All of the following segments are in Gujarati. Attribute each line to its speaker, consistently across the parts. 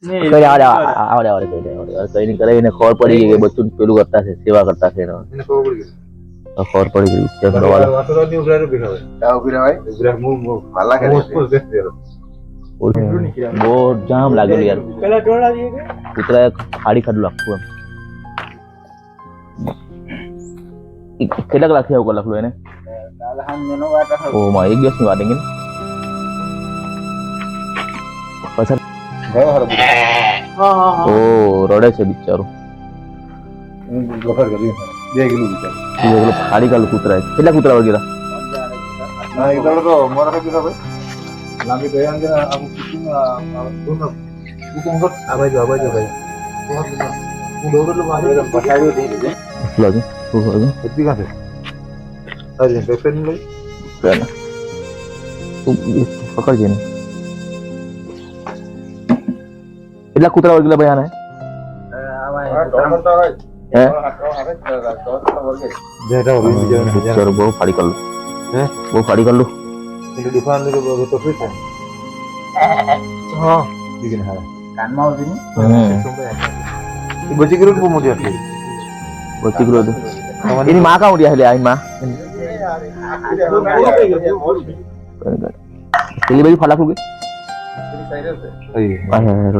Speaker 1: કઈ આવડે કઈ નહીં કરે એને ખબર પડી ગઈ કે બચ્ચું પેલું કરતા છે સેવા કરતા છે એને ખબર પડી ગઈ બહુ જામ લાગેલું યાર કૂતરા ફાડી ખાધું આખું એમ કેટલાક લાખ થયા કલાક એને ઓ માં એક દિવસની વાત કે ઓ રડે છે બિચારો ફાડી કાઢું કૂતરા કેટલા કૂતરા વગેરે પકડજે ને કેટલા કૂતરા વળગેલા ભાઈ આને બહુ ફાડી કાઢલું બહુ ફાડી કાઢલું એની માં કાં ઉડ્યા આ માં પેલી બાજુ ફાલા ફૂગે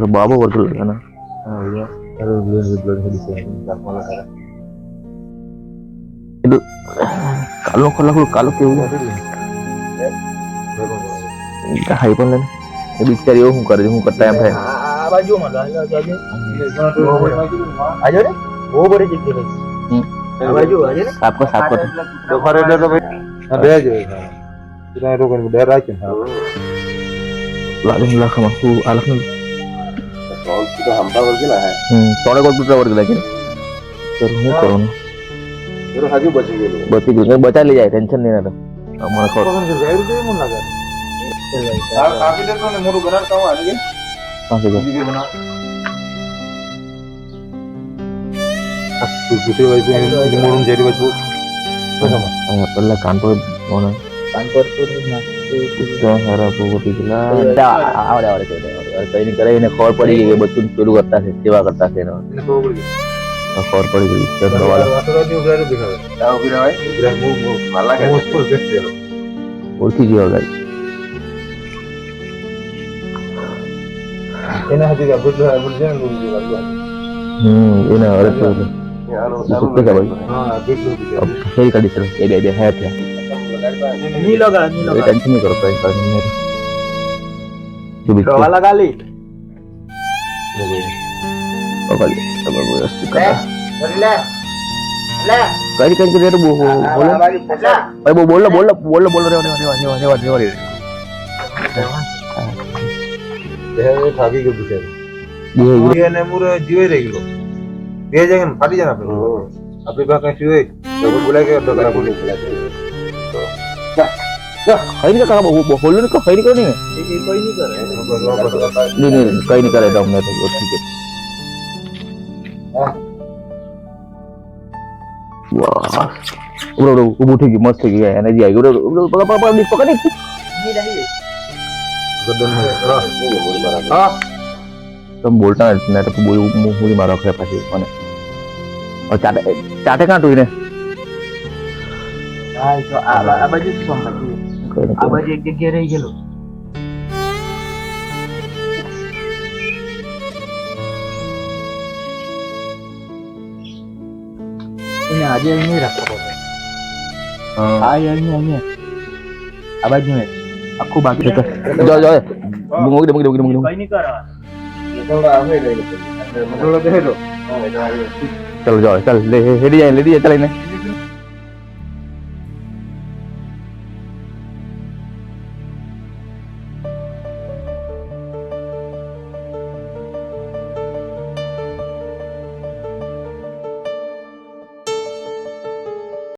Speaker 1: બાબો વર્ગલ ના કાલો ખોલા કાલો કેવું હાઈ પણ એ બિચારી એવું શું કરે શું કરતા એમ થાય સાફ સાફ બચા લઈ જાય ટેન્શન નહીં પેલા કાનપુર આવડે કઈ નહીં કરે એને ખબર પડી ગઈ કે બચ્ચું પેલું કરતા છે સેવા કરતા છે ખબર પડી ગઈ ઓળખી ગયો ગાઈ એને અરે ફેરી કાઢી છે એ બે હે ટેન્શન નહીં કરો લગા લી થાકી ગયો જીવાઈ રહી ગયો બે જગ્યા ફાટી જાય આપણી પાસે કઈ હોય તો બોલાય કે કઈ નહીં કાકા બોલો ને કઈ નહીં કરે ને કઈ નહીં કરે તો અમને તો ઠીક છે ઉભું થઈ ગયું મસ્ત થઈ ગયું એનર્જી આવી ગયું તમે બોલતા ને તો બોલી મારો આખરે પાછી મને ચાટે કાં તું ને આ બાજુ એક જગ્યાએ રહી ગયેલો એને આજે અહીં નહીં રાખવો પડે અહીંયા આ બાજુ આખું બાકી મૂકી દે કઈ નહીં કરવા ચલો જાઓ ચાલ હેડી જાય ચલાઈને